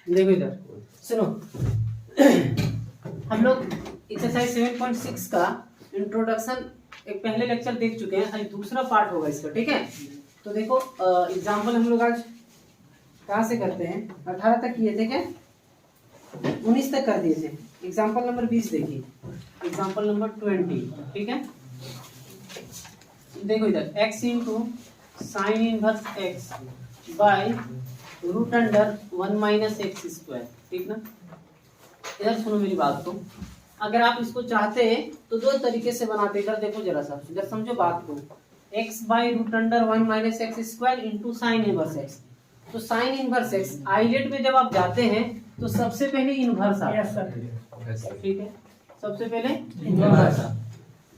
देखो इधर सुनो, हम लोग एक्सरसाइज 7.6 का इंट्रोडक्शन एक पहले लेक्चर देख चुके हैं, आज दूसरा पार्ट होगा इसका, ठीक है। तो देखो एग्जाम्पल हम लोग आज कहाँ से करते हैं, 18 तक किए थे क्या, 19 तक कर दिए थे। एग्जाम्पल नंबर 20 देखिए, एग्जाम्पल नंबर 20, ठीक है। देखो इधर x into sine inverse x by root under 1 minus x square, ठीक ना। इधर सुनो मेरी बात को, अगर आप इसको चाहते हैं तो दो तरीके से बनाते। इधर देखो जरा सा, इधर समझो बात को, x by root under 1 minus x square into sine inverse x। तो साइन इनवर्स x आइलेट में जब आप जाते हैं तो सबसे पहले इनवर्स आता है, ठीक है, सबसे पहले इनवर्स।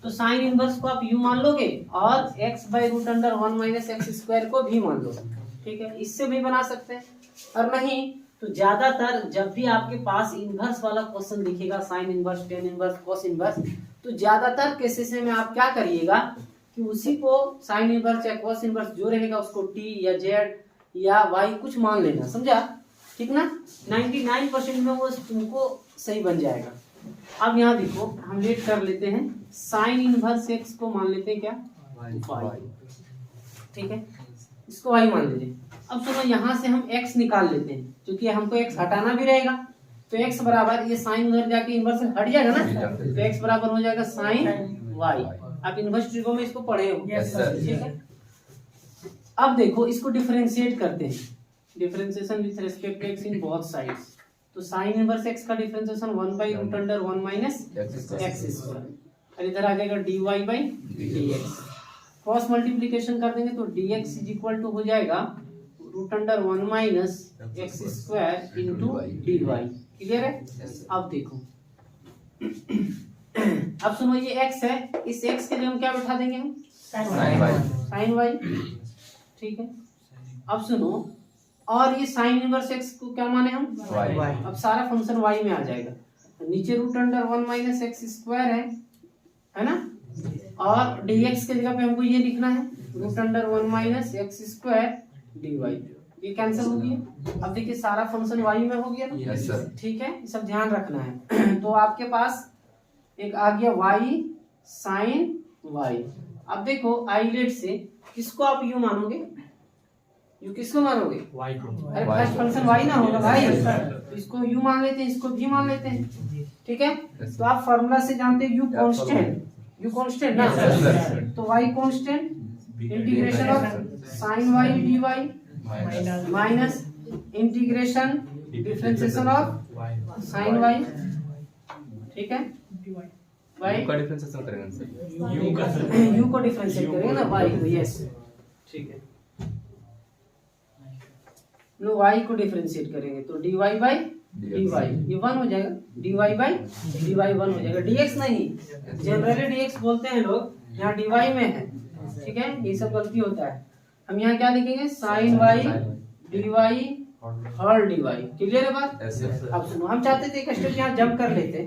तो साइन इनवर्स को आप यू मान लोगे और x by root under 1 minus x square को भी मान लो, ठीक है। इससे भी बना सकते हैं, और नहीं तो ज्यादातर जब भी आपके पास इनवर्स वाला क्वेश्चन दिखेगा, sine inverse, tan inverse, cos inverse, तो ज्यादातर केसेस में आप क्या करिएगा कि उसी को साइन इनवर्स या कॉस इनवर्स जो रहेगा उसको t या z या y कुछ मान लेना, समझा, ठीक ना। 99% में वो तुमको सही बन जाएगा। अब यहाँ देखो हम लेट कर लेते हैं, साइन इनवर्स x को मान लेते हैं क्या, y, ठीक है, इसको y मान लेते हैं। अब सुनो यहाँ से हम x निकाल लेते हैं, क्योंकि हमको x हटाना भी रहेगा। तो x बराबर, ये साइन उधर जाके इनवर्स से हट जाएगा ना, तो x बराबर हो जाएगा साइन y। आप इनवर्स ट्रिगो में इसको पढ़े हो, ठीक है। अब देखो इसको डिफरेंशिएट करते हैं, differentiation with respect to x in both sides. तो साइन इनवर्स x का differentiation 1 by root under 1 minus x square, और इधर आ जाएगा dy by dx। Cross multiplication कर देंगे तो dx इज इक्वल टू हो जाएगा root under 1 minus x square into dy। Clear है। अब देखो अब सुनो, ये x है, इस x के लिए हम क्या बैठा देंगे, हम साइन y, ठीक है। अब सुनो, और ये साइन इनवर्स x को क्या माने हम, y। अब सारा फंक्शन y में आ जाएगा, तो नीचे root under 1 minus x square है ना, और dx के जगह पे हमको ये लिखना है root under 1 minus x square dy। ये कैंसिल हो गया। अब देखिए सारा फंक्शन y में हो गया ना, ठीक है, सब ध्यान रखना है। तो आपके पास एक आ गया y साइन y। अब देखो आइलेट से किसको आप यू मानोगे, यू किसको मानोगे, y को। अरे फर्स्ट फंक्शन y ना होगा भाई, तो इसको यू मान लेते हैं, इसको भी मान लेते हैं, ठीक है। तो आप फार्मूला से जानते हैं यू कांस्टेंट, यू कांस्टेंट ना, तो y constant integration of sine y dy minus integration differentiation of sine y, ठीक है, y का डिफरेंशिएशन करेंगे सर, u को डिफरेंशिएट करेंगे ना y को, यस, ठीक है, नो y को डिफरेंशिएट करेंगे तो dy बाई dy, ये 1 हो जाएगा, dy बाई dy 1 हो जाएगा, dx नहीं, जनरली dx बोलते हैं लोग, यहाँ dy में है, ठीक है, ये सब गलती होता है। हम यहाँ क्या लिखेंगे, sine y dy whole dy। Clear है बात। अब सुनो, हम चाहते थे एक स्टेप यहाँ जंप कर लेते,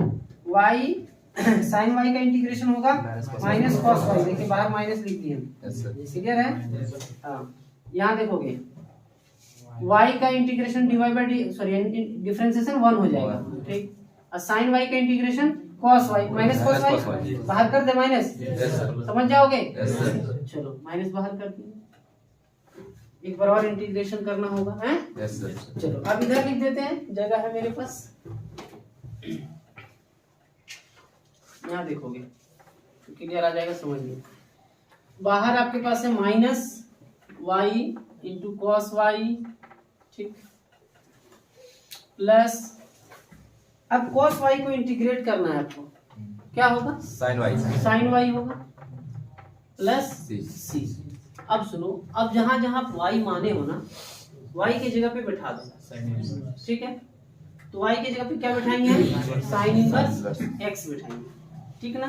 y साइन y का इंटीग्रेशन होगा माइनस कॉस y, देखिए बाहर माइनस लिख दिए हम, क्लियर है। हाँ यहाँ देखोगे y का integration dy by D, sorry differentiation 1 हो जाएगा, ठीक, और साइन y का integration cos y minus cos y, बाहर कर दे माइनस, समझ जाओगे। चलो माइनस बाहर कर दिए, एक बार और इंटीग्रेशन करना होगा, हैं। चलो अब इधर लिख देते हैं, जगह है मेरे पास, यहाँ देखोगे तो क्लियर आ जाएगा, समझ लो। बाहर आपके पास है minus y into cos y, ठीक, प्लस, अब कॉस वाई को इंटीग्रेट करना है आपको, क्या होगा, साइन y होगा प्लस सी। अब सुनो, अब जहां जहां y माने हो ना, y की जगह पे बैठा दो, ठीक है। तो y की जगह पे क्या बैठाएंगे, साइन इनवर्स x बैठाएंगे, ठीक ना।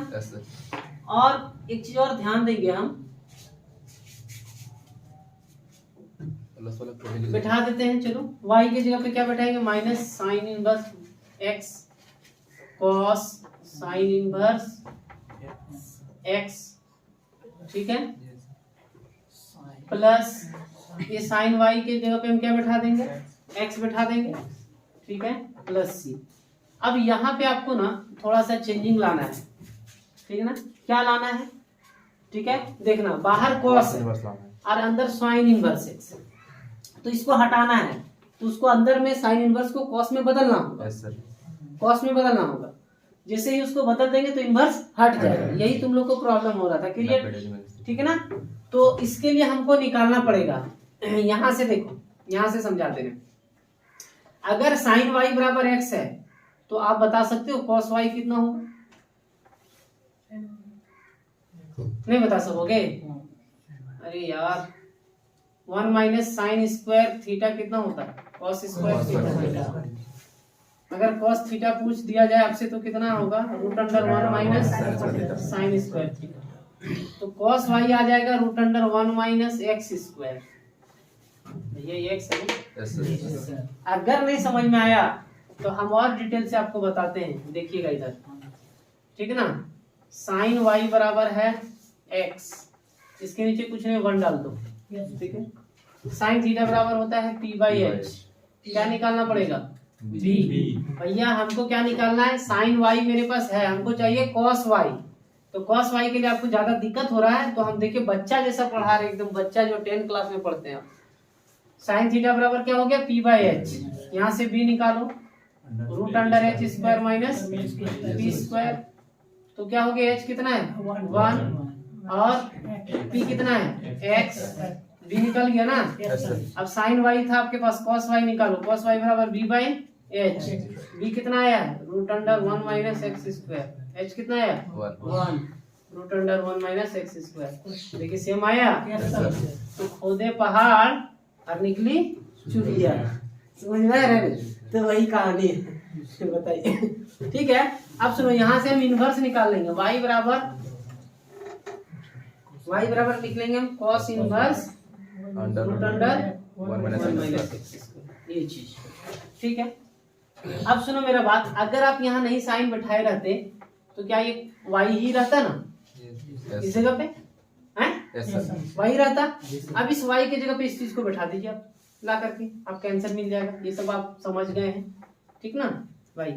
और एक चीज और ध्यान देंगे, हम बैठा देते हैं, चलो y की जगह पे क्या बैठाएंगे, minus sine inverse x cos sine inverse x, ठीक है, प्लस ये साइन y के जगह पे हम क्या बैठा देंगे, x बैठा देंगे, ठीक है, प्लस सी। अब यहाँ पे आपको ना थोड़ा सा चेंजिंग लाना है, ठीक है ना, क्या लाना है, ठीक है, देखना बाहर कॉस है और अंदर साइन इनवर्स एक्स, तो इसको हटाना है, तो उसको अंदर में साइन इनवर्स को कॉस में बदलना होगा, कॉस में बदलना होगा। जैसे ही उसको बदल देंगे तो इनवर्स हट जाएगा, यही तुम लोग को प्रॉब्लम हो रहा था, क्लियर, ठीक है ना। तो इसके लिए हमको निकालना पड़ेगा, यहां से देखो, यहां से समझाते हैं। अगर साइन वाई बराबर एक्स है तो आप बता सकते हो कॉस वाई कितना होगा, नहीं बता सकोगे, अरे यार 1 माइनस साइन स्क्वायर थीटा कितना होता है, कॉस स्क्वायर थीटा। अगर कॉस थीटा पूछ दिया जाए आपसे तो कितना होगा, root under 1 minus sine square theta, तो कॉस वाई आ जाएगा root under 1 minus x square, ये एक्स है। अगर नहीं समझ में आया तो हम और डिटेल से आपको बताते हैं, देखिएगा इधर, ठीक है ना। साइन वाई बराबर है एक्स, इसके नीचे कुछ नहीं 1 डाल दो, ठीक है। साइन थीटा बराबर होता है पी बाई एच, क्या निकालना पड़ेगा, बी। भैया हमको क्या निकालना है, साइन वाई मेरे पास है, हमको चाहिए कॉस वाई, तो कॉस वाई के लिए आपको ज्यादा दिक्कत हो रहा है तो हम देखिए बच्चा जैसा पढ़ा रहे, एकदम बच्चा जो 10 क्लास में पढ़ते हैं। साइन थीटा बराबर क्या हो गया, पी बाई एच, यहाँ से बी निकालो, root under h square minus p square, तो क्या हो गया, एच कितना है 1 और पी कितना है एक्स, बी निकल गया ना। अब साइन वाई था आपके पास, कॉस वाई निकालो, कॉस वाई बराबर बी बाई एच, बी कितना आया root under 1 minus x square, h कितना आया 1 root under 1 minus x square, देखिए सेम आया। तो खोदे पहाड़ और निकली चुड़िया, समझ में आ रहा है, तो वही कहानी है, बताइए, ठीक है। अब सुनो, यहाँ से हम इनवर्स निकाल लेंगे, y बराबर निकलेंगे हम cos inverse root under 1 minus x square, ये चीज, ठीक है। अब सुनो मेरा बात, अगर आप यहाँ नहीं साइन बैठाए रहते तो क्या ये y ही रहता ना इस जगह पे, हैं y रहता। अब इस y की जगह पे इस चीज को बैठा दीजिए आप ला करके, आपका आंसर मिल जाएगा। ये सब आप समझ गए हैं, ठीक ना भाई,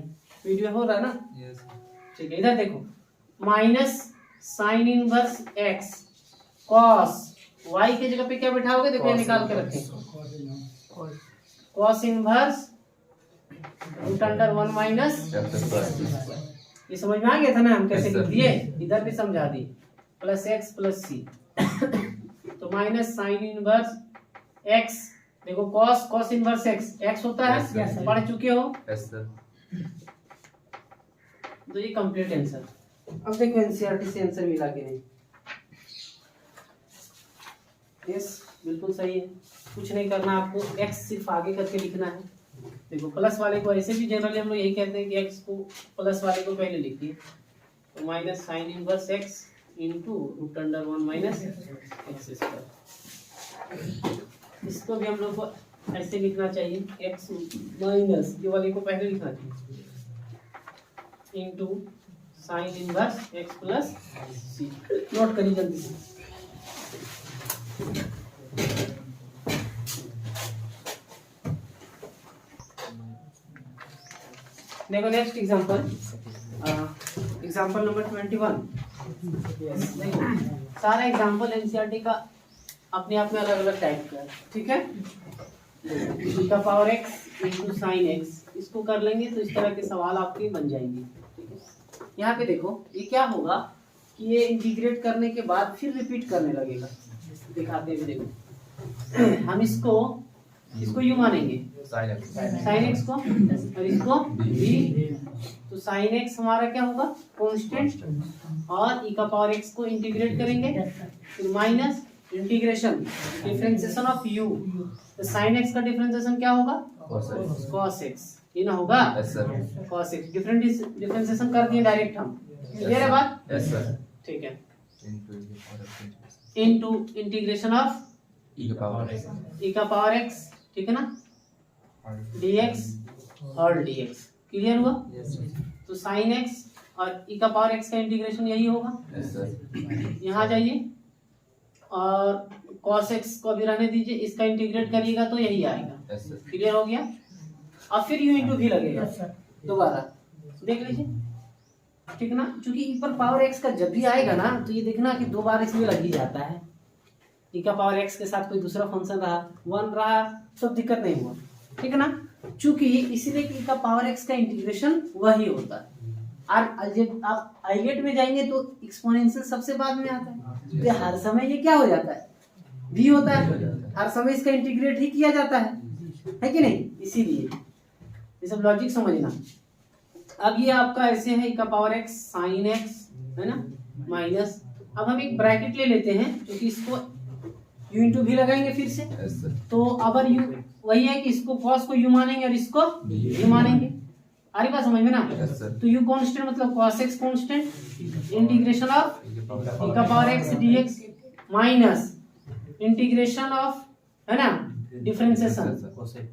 वीडियो हो रहा है ना, ठीक है। इधर देखो, minus sine inverse x cos y की जगह पे क्या बैठाओगे, देखो निकाल के रखें, cos inverse root under 1 minus, ये समझ में आ गया था ना, हम कैसे लिख दिए, इधर भी समझा दी, प्लस एक्स प्लस सी, तो माइनस साइन इनवर्स एक्स, देखो cos cos inverse x, x होता है, पढ़ चुके हो, तो ये कंप्लीट आंसर। अब देखो एनसीईआरटी से आंसर मिला कि नहीं, यस बिल्कुल सही है, कुछ नहीं करना आपको, एक्स सिर्फ आगे करके लिखना है। देखो प्लस वाले को ऐसे भी जनरली हम लोग यही कहते हैं कि एक्स को प्लस वाले को पहले लिखिए, तो minus sine inverse x into root under 1 minus x square, इसको भी हम लोग को ऐसे लिखना चाहिए, एक्स माइनस ये वाले को पहले लिखना चाहिए into sine inverse x plus c, note करिए जल्दी से। देखो नेक्स्ट एग्जांपल, एग्जांपल नंबर 21। देखो सारा एग्जांपल एनसीईआरटी का अपने आप में अलग अलग टाइप का है, ठीक है। e का power x into sine x, इसको कर लेंगे तो इस तरह के सवाल आपके बन जाएंगे, ठीक है। यहाँ पे देखो ये क्या होगा कि ये इंटीग्रेट करने के बाद फिर रिपीट करने लगेगा, दिखाते हुए देखो, हम इसको यू मानेंगे साइन एक्स को, और इसको b, तो साइन एक्स हमारा क्या होगा कांस्टेंट, और e का पावर x को इंटीग्रेट करेंगे, फिर minus integration differentiation of u, तो साइन एक्स का डिफरेंशिएशन क्या होगा cos x, ये ना होगा cos x, डिफरेंशिएशन कर दिए डायरेक्ट हम, क्लियर है बात, यस सर, ठीक है, इनटू इंटीग्रेशन ऑफ e का पावर x, ठीक है ना, dx और dx, क्लियर हुआ। तो साइन x और e का पावर x का इंटीग्रेशन यही होगा, यस सर, यहाँ जाइए और cos x को भी रहने दीजिए, इसका इंटीग्रेट करिएगा तो यही आएगा, यस सर क्लियर हो गया। अब फिर u इंटू भी लगेगा दोबारा, देख लीजिए, ठीक ना। क्योंकि e पर पावर x का जब भी आएगा ना तो ये देखना कि 2 बार इसमें लग ही जाता है। e का पावर x के साथ कोई दूसरा फंक्शन रहा, 1 रहा, तो दिक्कत नहीं हुआ, ठीक है ना। चूंकि इसीलिए e का पावर x का इंटीग्रेशन वही होता है। और जब आप आइलेट में जाएंगे तो एक्सपोनेंशियल सबसे बाद में आता है, तो हर समय ये क्या हो जाता है, v होता है, हर समय इसका इंटीग्रेट ही किया जाता है कि नहीं। इसीलिए ये सब लॉजिक समझना। अब ये आपका ऐसे है e का पावर x साइन x है ना माइनस, अब हम एक ब्रैकेट ले लेते हैं क्योंकि इसको u इंटू भी लगाएंगे फिर से, यस सर तो अगर u वही है कि इसको cos को u मानेंगे और इसको v मानेंगे। आ रही बात समझ में ना। यस सर तो u कांस्टेंट मतलब cos x constant, integration of e का power x dx minus integration of है ना डिफरेंशिएशन,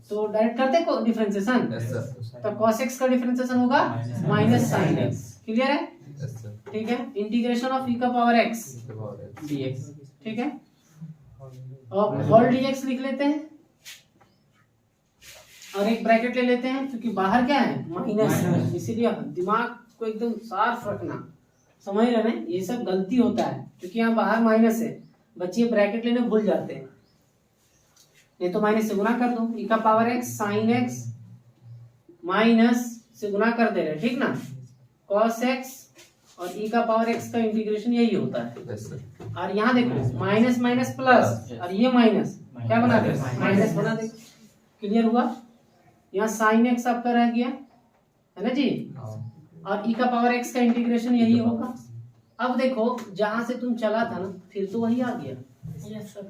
तो डायरेक्ट करते को डिफरेंशिएशन, यस सर तो cos x का डिफरेंशिएशन होगा माइनस sin x। क्लियर है, यस सर ठीक है। इंटीग्रेशन ऑफ e का पावर x dx, ठीक है। और होल dx लिख लेते हैं और एक ब्रैकेट ले लेते हैं क्योंकि बाहर क्या है माइनस, इसीलिए दिमाग को एकदम साफ रखना, समझ रहे हैं। ये सब गलती होता है क्योंकि यहाँ बाहर माइनस है, बच्चे ब्रैकेट लेने भूल जाते हैं, नहीं तो माइनस से गुना कर दो, e का power x sine x minus से गुना कर दे रहे, ठीक ना, cos x और e का पावर x का इंटीग्रेशन यही होता है। यस सर और यहाँ देखो माइनस माइनस प्लस और ये माइनस क्या बना दे, माइनस बना दे। क्लियर हुआ। यहाँ साइन x आपका रह गया है ना जी, और e का पावर x का इंटीग्रेशन यही होगा। अब देखो जहां से तुम चला था ना फिर तो वही आ गया,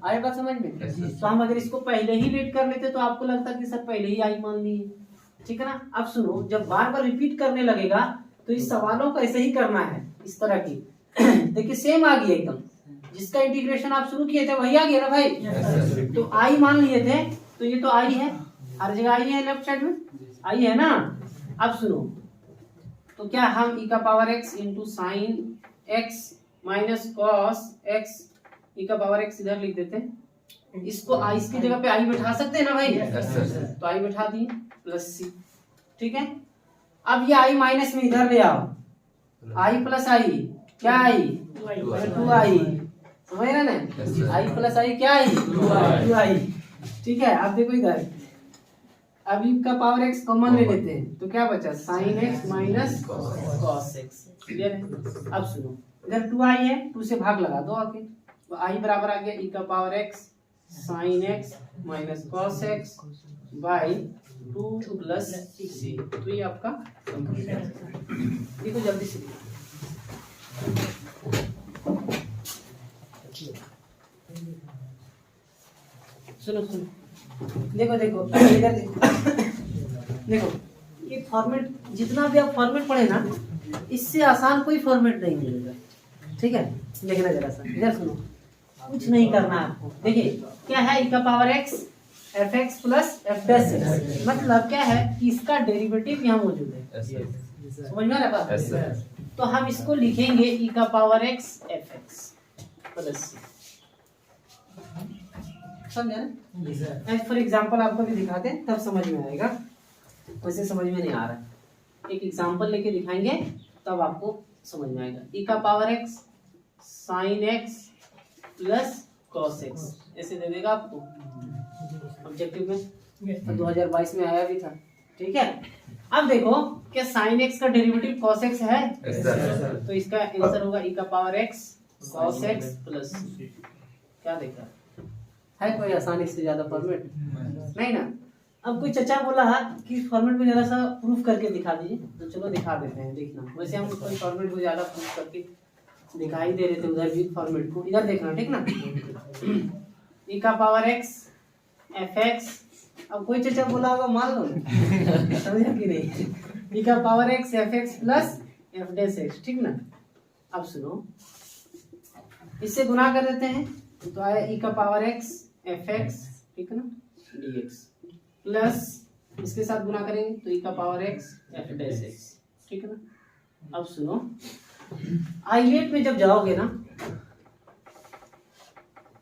आए बात समझ में। तो हम अगर इसको पहले ही लेट कर लेते तो आपको लगता कि सर पहले ही आई मान ली, ठीक है ना। अब सुनो, जब बार बार रिपीट करने लगेगा तो इस सवालों को ऐसे ही करना है, इस तरह की देखिए सेम आ गई एकदम, जिसका इंटीग्रेशन आप शुरू किए थे वही आ गया ना भाई। तो आई मान लिए थे तो ये तो आई है, हर जगह आई है, लेफ्ट साइड में आई है ना। अब सुनो, तो क्या हम e का power x into sign x minus cos x e का पावर x इधर लिख देते हैं, इसको आई इसकी जगह पे आई बैठा सकते हैं ना भाई। तो आई बैठा दिए प्लस सी, ठीक है। अब ये आई माइनस में इधर ले आओ, आई प्लस आई क्या आई 2i, समझ रहे ना, आई प्लस आई क्या आई 2i, ठीक है। अब देखो इधर, अब का पावर x कॉमन ले लेते हैं तो क्या बचा sine x minus cos x। Clear है। अब सुनो, इधर 2i है, 2 से भाग लगा दो आके, तो i बराबर आ गया e का power x sine x minus cos x by 2 plus c। तो ये आपका कंप्लीट है। देखो जल्दी से सुनो सुनो, देखो देखो इधर देखो देखो, ये फॉर्मेट जितना भी आप फॉर्मेट पढ़े ना, इससे आसान कोई फॉर्मेट नहीं मिलेगा, ठीक है। देखना जरा सा, इधर सुनो, कुछ नहीं करना है आपको। देखिए क्या है e का power x fx plus f dash x, मतलब क्या है कि इसका डेरिवेटिव यहाँ मौजूद है, समझ में आ रहा है। तो हम इसको लिखेंगे e का power x fx plus c, समझा ना। फॉर एग्जांपल आपको भी दिखाते हैं तब समझ में आएगा, वैसे समझ में नहीं आ रहा। एक एग्जांपल लेके दिखाएंगे तब आपको समझ में आएगा। e का power x sine x plus cos x ऐसे दे देगा आपको ऑब्जेक्टिव में, 2022 में आया भी था, ठीक है। अब देखो क्या साइन x का डेरिवेटिव कॉस x है, तो इसका आंसर होगा e का power x cos x plus, क्या देखा है कोई आसानी से ज्यादा फॉर्मेट नहीं ना। अब कोई चचा बोला कि फॉर्मेट में जरा सा प्रूफ करके दिखा दीजिए, तो चलो दिखा देते हैं। देखना वैसे हम कोई फॉर्मेट को ज्यादा प्रूफ करके दिखाई दे रहे थे उधर भी फॉर्मेट को, इधर देखना, ठीक ना। e का पावर x fx, अब कोई चचा बोला होगा मान लो समझा कि नहीं, e का power x fx plus f dash x, ठीक ना। अब सुनो, इससे गुना कर देते हैं तो आया e का पावर x fx, ठीक है ना, dx प्लस इसके साथ गुना करेंगे तो e का power x f dash x, ठीक है ना। अब सुनो, आइलेट में जब जाओगे ना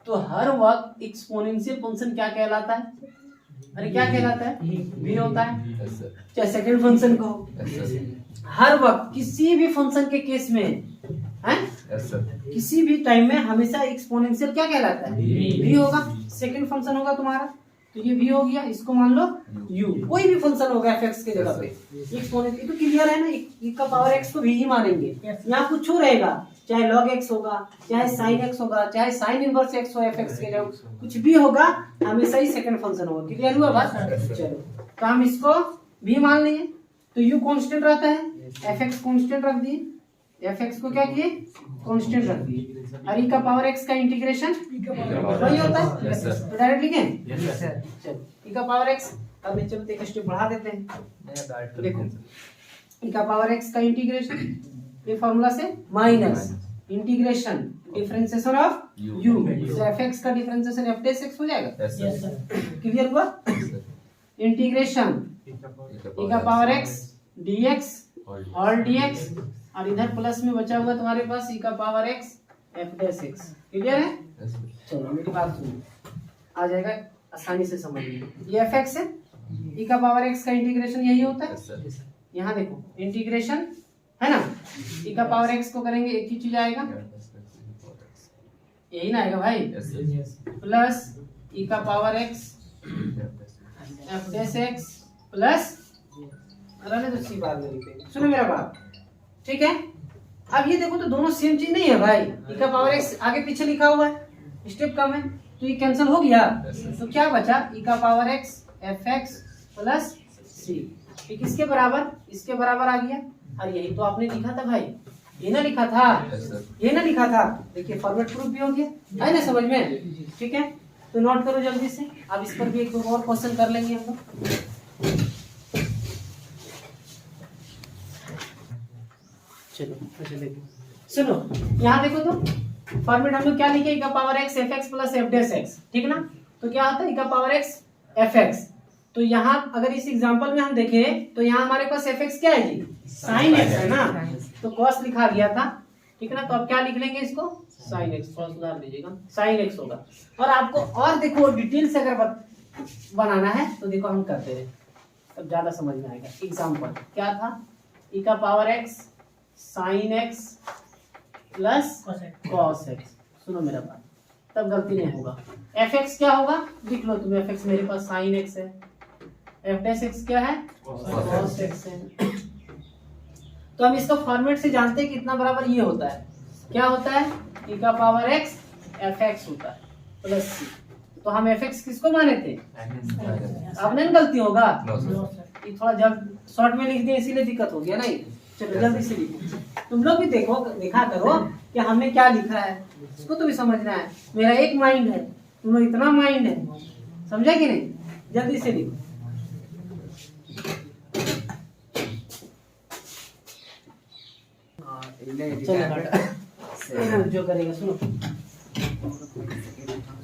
तो हर वक्त एक्सपोनेंशियल फंक्शन क्या कहलाता है, अरे क्या कहलाता है? v होता है। Yes, sir. चाहे सेकंड फंक्शन का हो, Yes, sir. हर वक्त किसी भी फंक्शन के केस में है, Yes, sir. किसी भी टाइम में हमेशा एक्सपोनेंशियल क्या कहलाता है? v होगा। सेकंड फंक्शन होगा तुम्हारा, तो ये v हो गया, इसको मान लो u। कोई भी फंक्शन होगा fx के जगह पे एक्सपोनेंशियल, तो क्लियर है ना, e का पावर x को v ही मानेंगे। यहाँ कुछ रहेगा, चाहे log x होगा, चाहे sin x होगा, चाहे sin इनवर्स x हो fx के जगह, कुछ भी होगा हमेशा ही सेकंड फंक्शन होगा। क्लियर हुआ बात? चलो तो हम इसको v मान लेंगे, तो u कांस्टेंट रहता है, fx कांस्टेंट रख दिए, fx को क्या किए? कांस्टेंट रख दिए, और e का पावर x का इंटीग्रेशन वही होता है। Yes, sir. तो डायरेक्ट लिखें, Yes, sir. चलो e का पावर x, अब नीचे में एक स्टेप बढ़ा देते हैं। देखो e का पावर x का इंटीग्रेशन, ये फॉर्मूला से minus integration differentiation of u, तो fx का डिफरेंशिएशन f डैश x हो जाएगा। Yes, sir. क्लियर हुआ? Yes, sir. इंटीग्रेशन e का power x dx all dx, और इधर प्लस में बचा हुआ तुम्हारे पास e का power x f dash x। Clear है? Yes, sir. चलो मेरी बात सुनो, आ जाएगा आसानी से समझ में। ये fx है, e का पावर x का इंटीग्रेशन यही होता है। Yes, sir. यहाँ देखो इंटीग्रेशन है ना, e का पावर x को करेंगे एक ही चीज आएगा, यही ना आएगा भाई, Yes, sir. प्लस e का power x f dash x plus, रहने दो सी बात मेरी पे, सुनो मेरा बात, ठीक है? अब ये देखो तो दोनों सेम चीज नहीं है भाई, e का पावर x आगे पीछे लिखा हुआ है, स्टेप कम है, तो ये कैंसिल हो गया, तो क्या बचा? e का power x fx plus c, ये किसके बराबर? इसके बराबर आ गया। और यही तो आपने लिखा था भाई, ये ना लिखा था, Yes, sir. ये ना लिखा था, देखिए फॉर्मेट प्रूफ भी हो गया है ना समझ में, ठीक है? तो नोट करो जल्दी से, अब इस पर भी एक और क्वेश्चन कर लेंगे हम लोग। चलो अच्छा देखो, सुनो यहाँ देखो तो फॉर्मेट हम लोग क्या लिखे, e का power x fx plus f dash x, ठीक ना? तो क्या होता है e का पावर x fx, तो यहाँ अगर इस एग्जांपल में हम देखें तो यहाँ हमारे पास fx क्या है जी? sin x है ना, तो cos लिखा गया था, ठीक है ना? तो अब क्या लिख लेंगे इसको? sin x, थोड़ा सुधार दीजिएगा, sin x होगा। और आपको और देखो डिटेल से अगर बनाना है तो देखो हम करते रहे, तब ज्यादा समझ में आएगा। एग्जाम्पल क्या था? e का power x sin x plus cos x, सुनो मेरा बात, तब गलती नहीं होगा। fx क्या होगा? लिख लो तुम, fx मेरे पास sin x है, f डैश x क्या है? cos x है। तो हम इसका फॉर्मेट से जानते हैं कितना बराबर ये होता है, क्या होता है? e का पावर x fx होता है प्लस c, तो हम fx किसको माने थे? अब नहीं गलती होगा, No, sir. ये थोड़ा जब शॉर्ट में लिख दिया इसीलिए दिक्कत हो गया ना ये। चलो जल्दी से लिखो, तुम लोग भी देखो, देखा करो कि हमने क्या लिखा है, इसको तो भी समझना है। मेरा एक माइंड है, तुम लोग इतना माइंड है, समझा कि नहीं? जल्दी से लिखो। चलो जो करेगा सुनो,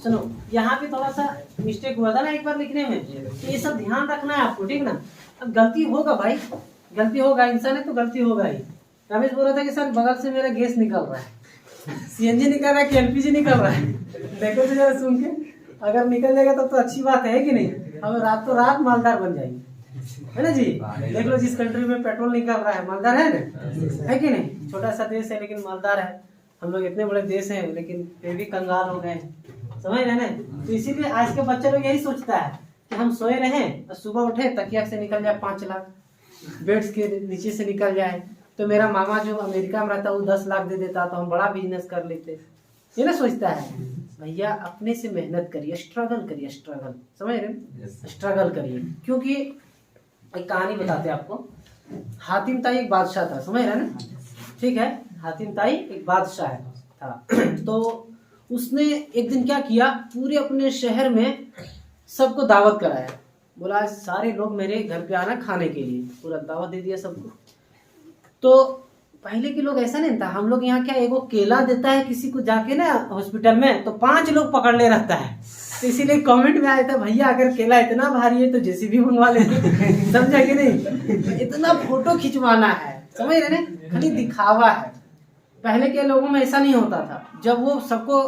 सुनो यहाँ पे थोड़ा सा मिस्टेक हुआ था ना एक बार लिखने में, तो ये सब ध्यान रखना है आपको, ठीक ना? अब गलती होगा भाई, गलती होगा, इंसान है तो गलती होगा ही। रमेश बोल रहा था कि सर बगल से मेरा गैस निकल रहा है, सीएनजी निकल रहा है कि एलपीजी निकल रहा है? देखो तो जरा सुन के, अगर निकल जाएगा तब तो अच्छी बात है कि नहीं? हम रातों रात मालदार बन जाएंगे, है ना जी? देख लो जिस कंट्री में पेट्रोल निकल रहा है, मालदार है ना, है कि नहीं? छोटा सा देश है लेकिन मालदार है। हम लोग इतने बड़े देश हैं लेकिन फिर भी कंगाल हो गए, समझ रहे ना? तो इसीलिए आज के बच्चे लोग यही सोचता है कि हम सोए रहें और सुबह उठे तकिया से निकल जाए 5 लाख, बेड्स के नीचे से निकल जाए। तो मेरा मामा जो अमेरिका में रहता है वो 10 लाख दे देता तो हम बड़ा बिजनेस कर लेते, ये ना सोचता है। भैया अपने से मेहनत करिए, स्ट्रगल करिए, स्ट्रगल, समझ रहे? स्ट्रगल करिए, क्योंकि एक कहानी बताते हैं आपको। हातिम ताई एक बादशाह था, समझ रहे ना? ठीक है, हातिम ताई एक बादशाह था। तो उसने एक दिन क्या किया, पूरे अपने शहर में सबको दावत कराया, बोला आज सारे लोग मेरे घर पे आना खाने के लिए, पूरा दावत दे दिया सबको। तो पहले के लोग ऐसा नहीं था, हम लोग यहाँ क्या एगो केला देता है किसी को जाके ना हॉस्पिटल में तो 5 लोग पकड़ने रहता है। तो इसीलिए कमेंट में आया था भैया अगर केला इतना भारी है तो जेसीबी मंगवा लेते, समझा कि नहीं? इतना फोटो खिंचवाना है, समझ रहे ना? खाली दिखावा है। पहले के लोगों में ऐसा नहीं होता था, जब वो सबको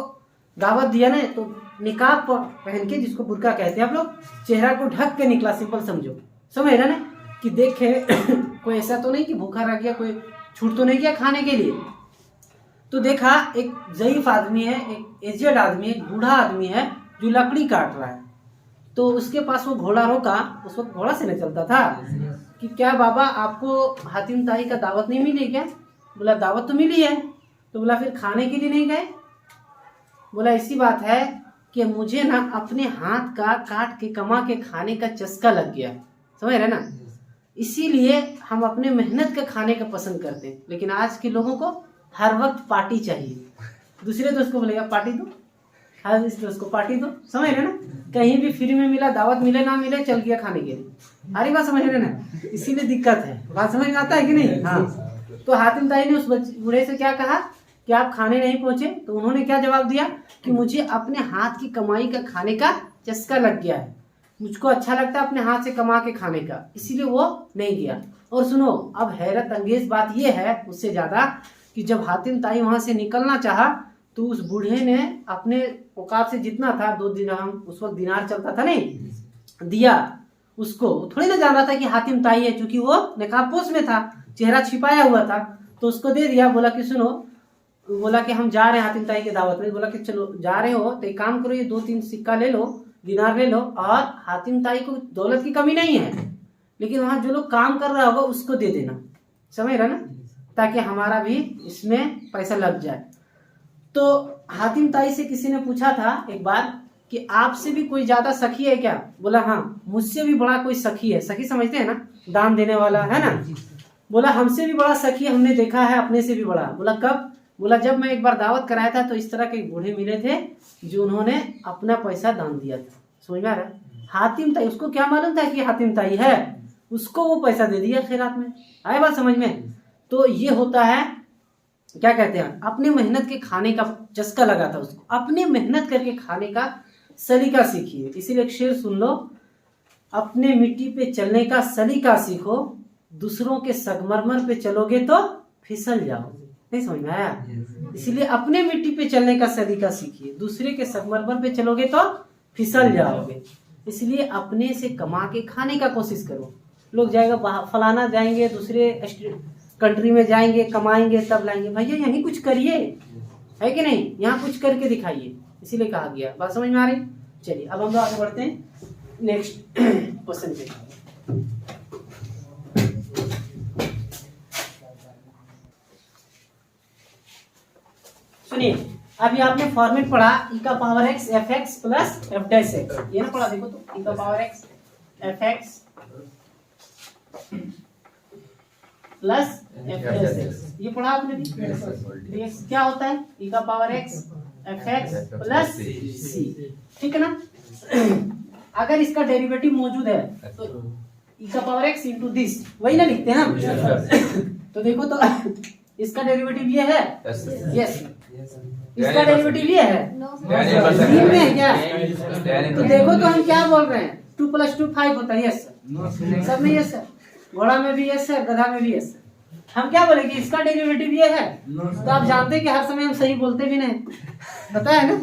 दावत दिया ना तो निकाब पहन के, जिसको बुर्का कहते हैं आप लोग, चेहरा को ढक के निकला, सिंपल समझो, समझ रहे ना, कि देखे कोई ऐसा तो नहीं कि भूखा रह गया, कोई छूट तो नहीं किया खाने के लिए। तो देखा एक ज़ईफ आदमी है, एक एजेड आदमी, एक बूढ़ा आदमी है जो लकड़ी काट रहा है। तो उसके पास वो घोड़ा रोका, उस वक्त घोड़ा से नहीं चलता था, कि क्या बाबा आपको हातिम ताई का दावत नहीं मिली क्या? बोला दावत तो मिली है। तो बोला फिर खाने के लिए नहीं गए? बोला ऐसी बात है कि मुझे ना अपने हाथ का काट के कमा के खाने का चस्का लग गया, समझ रहे ना, इसीलिए हम अपने मेहनत का खाने का पसंद करते हैं। लेकिन आज के लोगों को हर वक्त पार्टी चाहिए। दूसरे दोस्त को बोलेगा पार्टी दो, हर इस दोस्त को पार्टी दो, समझ रहे ना, कहीं भी फ्री में मिला, दावत मिले ना मिले, चल गया खाने के लिए। अरे बात समझ रहे ना, इसीलिए दिक्कत है। बात समझ में आता है कि नहीं? हाँ। तो हातिम ताई ने उस बूढ़े से क्या कहा कि आप खाने नहीं पहुंचे? तो उन्होंने क्या जवाब दिया कि मुझे अपने हाथ की कमाई का खाने का चस्का लग गया है, मुझको अच्छा लगता है अपने हाथ से कमा के खाने का, इसीलिए वो नहीं गया। और सुनो, अब हैरत अंगेज बात यह है उससे ज्यादा कि जब हातिम ताई वहां से निकलना चाहा तो उस बूढ़े ने अपने औकात से जितना था, 2 दिनार, उस वक्त दिनार चलता था नहीं, दिया उसको। थोड़ी ना जान रहा था कि हातिम ताई है, क्योंकि वो नकाबपोश में था, चेहरा छिपाया हुआ था, तो उसको दे दिया। बोला कि सुनो, बोला कि हम जा रहे हैं हातिम ताई की दावत में। बोला कि चलो जा रहे हो तो एक काम करो, ये 2-3 सिक्का ले लो, दिनार ले लो, और हातिम ताई को दौलत की कमी नहीं है, लेकिन वहां जो लोग काम कर रहा होगा उसको दे देना, समझ रहा ना, ताकि हमारा भी इसमें पैसा लग जाए। तो हातिम ताई से किसी ने पूछा था एक बार कि आपसे भी कोई ज्यादा सखी है क्या? बोला हाँ, मुझसे भी बड़ा कोई सखी है। सखी समझते हैं ना, दान देने वाला, है ना। बोला हमसे भी बड़ा सखी हमने देखा है, अपने से भी बड़ा। बोला कब? बोला जब मैं एक बार दावत कराया था तो इस तरह के बूढ़े मिले थे जो उन्होंने अपना पैसा दान दिया था। समझ में आ रहा है? हातिम ताई, उसको क्या मालूम था कि हातिम ताई है, उसको वो पैसा दे दिया खैरात में। आए बात समझ में? तो ये होता है, क्या कहते हैं, अपने मेहनत के खाने का चस्का लगा था उसको, अपने मेहनत करके खाने का सलीका सीखिए। इसीलिए एक शेर सुन लो, अपने मिट्टी पे चलने का सलीका सीखो, दूसरों के संगमरमर पे चलोगे तो फिसल जाओगे। नहीं समझ में आया? इसीलिए अपने मिट्टी पे चलने का सलीका सीखिए, दूसरे के संगमरमर पे चलोगे तो फिसल जाओगे। इसलिए अपने से कमा के खाने का कोशिश करो। लोग जाएगा फलाना, जाएंगे दूसरे कंट्री में जाएंगे, कमाएंगे तब लाएंगे। भैया यहीं कुछ करिए, है कि नहीं? यहाँ कुछ करके दिखाइए, इसीलिए कहा गया। बात समझ में आ रही? चलिए अब हम लोग आगे बढ़ते हैं नेक्स्ट क्वेश्चन पे। सुनिए, अभी आपने फॉर्मेट पढ़ा e का power x fx plus f dash x, ये ना पढ़ा? देखो तो e का power x fx plus f dash x, ये पढ़ा आपने भी? क्या होता है e का power x fx plus c, ठीक है ना। अगर इसका डेरिवेटिव मौजूद है तो e का पावर x इंटू दिस, वही ना लिखते हैं हम। तो देखो तो इसका डेरिवेटिव ये है, यस, इसका डेरिवेटिव ये है, तीन में है क्या? तो देखो तो हम क्या बोल रहे हैं, 2 + 2 5 होता है, यस सर, सब में यस सर, घोड़ा में भी यस सर, गधा में भी यस सर। हम क्या बोलेंगे, इसका डेरिवेटिव ये है। तो आप जानते हैं कि हर समय हम सही बोलते भी नहीं, पता है ना।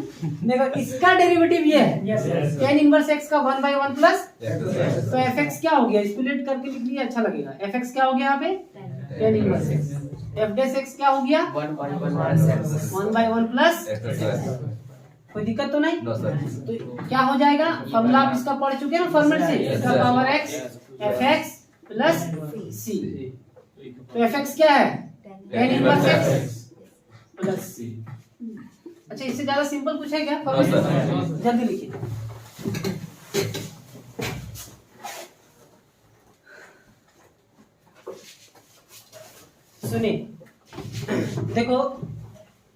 देखो इसका डेरिवेटिव ये है, tan इनवर्स x का 1/1 प्लस, तो fx क्या हो गया, स्प्लिट करके लिख लिया, अच्छा लगेगा। fx क्या हो गया यहाँ पे, tan inverse x, f dash x क्या हो गया, 1/1 प्लस। कोई दिक्कत तो नहीं? तो क्या हो जाएगा, फॉर्मूला आप इसका पढ़ चुके हैं ना फॉर्मेट से, इसका power x fx plus c। तो fx क्या है, tan inverse x plus c। अच्छा, इससे ज्यादा सिंपल कुछ है क्या फॉर्मूला? जल्दी लिखिए। सुनिए, देखो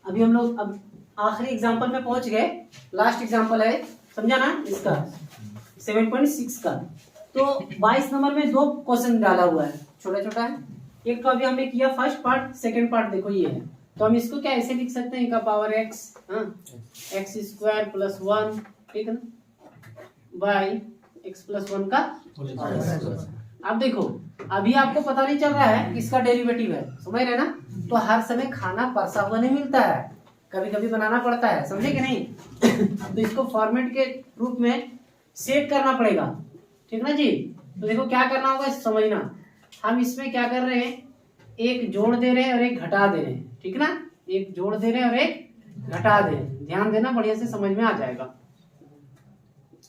अभी हम लोग अब आखिरी एग्जांपल में पहुंच गए, लास्ट एग्जांपल है, समझा ना इसका 7.6 का। तो 22 नंबर में 2 क्वेश्चन डाला हुआ है, छोटा छोटा है। एक तो अभी हमने किया फर्स्ट पार्ट, सेकंड पार्ट देखो ये है। तो हम इसको क्या ऐसे लिख सकते हैं, का power x, x square plus 1, ठीक है ना, बाई x प्लस 1 का। अब देखो अभी आपको पता नहीं चल रहा है किसका डेरिवेटिव है, समझ रहे ना। तो हर समय खाना परसा हुआ नहीं मिलता है, कभी कभी बनाना पड़ता है, समझे कि नहीं? तो इसको फॉर्मेट के रूप में सेट करना पड़ेगा, ठीक ना जी? तो देखो क्या करना होगा समझना। हम इसमें क्या कर रहे हैं, एक जोड़ दे रहे हैं और एक घटा दे रहे हैं, ठीक ना? एक जोड़ दे रहे हैं और एक घटा दे रहे हैं, ध्यान देना, बढ़िया से समझ में आ जाएगा।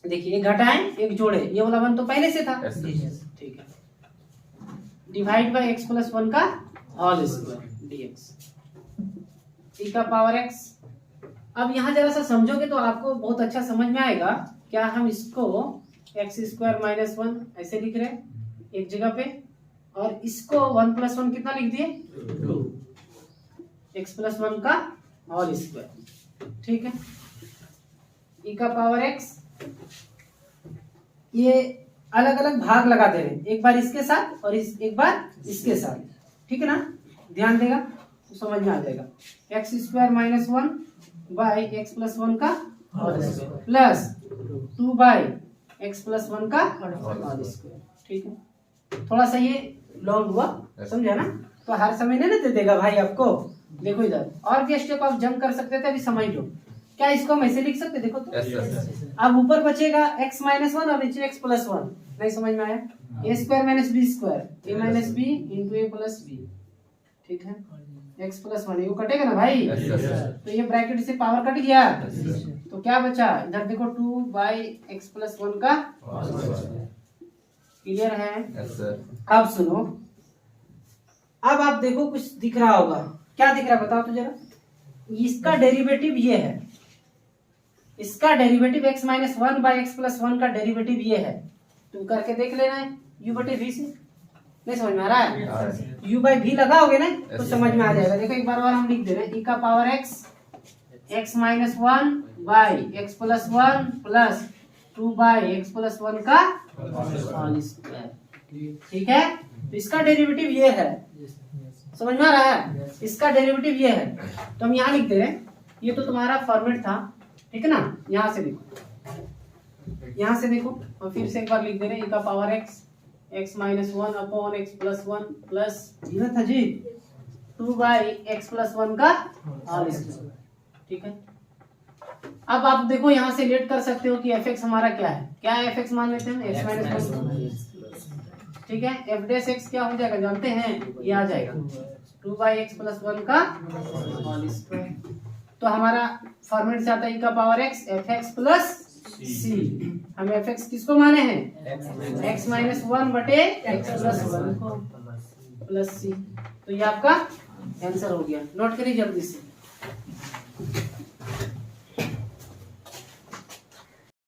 देखिए एक घटाएं एक जोड़े, ये वाला 1 तो पहले से था, ठीक है। डिवाइड बाय x प्लस 1 का होल स्क्वायर dx e का पावर x। अब यहाँ जरा सा समझोगे तो आपको बहुत अच्छा समझ में आएगा। क्या हम इसको x स्क्वायर माइनस 1 ऐसे लिख रहे हैं एक जगह पे, और इसको 1 प्लस 1 कितना लिख दिए 2, x प्लस 1 का होल स्क्वायर, ठीक है। e का पावर x, ये अलग अलग भाग लगा दे रहे हैं, एक बार इसके साथ और एक बार इसके साथ, ठीक है ना? ध्यान देगा तो समझ में आ जाएगा। X square minus 1 by x plus 1 का whole square plus 2 by x plus 1 का होल स्क्वायर, ठीक है। थोड़ा सा ये लॉन्ग हुआ, समझा ना? तो हर समय नहीं ना देगा भाई आपको। देखो इधर और भी स्टेप आप जंप कर सकते थे, अभी समझ लो। क्या इसको हम ऐसे लिख सकते, देखो तो अब ऊपर बचेगा x माइनस 1 और नीचे x प्लस 1, नहीं समझ में आया? a square minus b square a minus b into a plus b, ठीक है। x प्लस 1 ये कटेगा ना भाई, तो ये ब्रैकेट से पावर कट गया, तो क्या बचा इधर देखो 2 बाई एक्स प्लस 1 का, क्लियर है? अब सुनो, अब आप देखो कुछ दिख रहा होगा, क्या दिख रहा है बताओ तो जरा। इसका डेरिवेटिव ये है, इसका derivative x minus 1 by x plus 1 का डेरिवेटिव ये है, तुम करके देख लेना है u बटे v से। नहीं समझ में आ रहा है? u बाई v लगाओगे ना तो समझ में आ जाएगा। देखो एक बार और हम लिख दे रहे हैं, e का power x minus 1 by x plus 1 plus 2 by x plus 1 का होल स्क्वायर, ठीक है। तो इसका डेरिवेटिव ये है, समझ में आ रहा है? इसका डेरिवेटिव ये है, तो हम यहाँ लिख दे रहे हैं। ये तो तुम्हारा फॉर्मेट था, ठीक है ना? यहाँ से देखो, यहाँ से देखो, और फिर से एक बार लिख दे रहे हैं, e का power x minus 1 upon x plus 1 plus zero था जी 2 बाई एक्स प्लस 1 का होल स्क्वायर, ठीक है। अब आप देखो यहाँ से लेट कर सकते हो कि fx हमारा क्या है, क्या है fx मान लेते हैं x माइनस 1, ठीक है। f डैश x क्या हो जाएगा जानते हैं, ये आ जाएगा 2 बाई एक्स प्लस 1 का होल स्क्वायर। तो हमारा फॉर्मेट से आता है e का power x fx plus c। हम fx किसको माने हैं, x माइनस 1 बटे एक्स प्लस 1 को प्लस c। तो ये आपका आंसर हो गया, नोट करिए जल्दी से।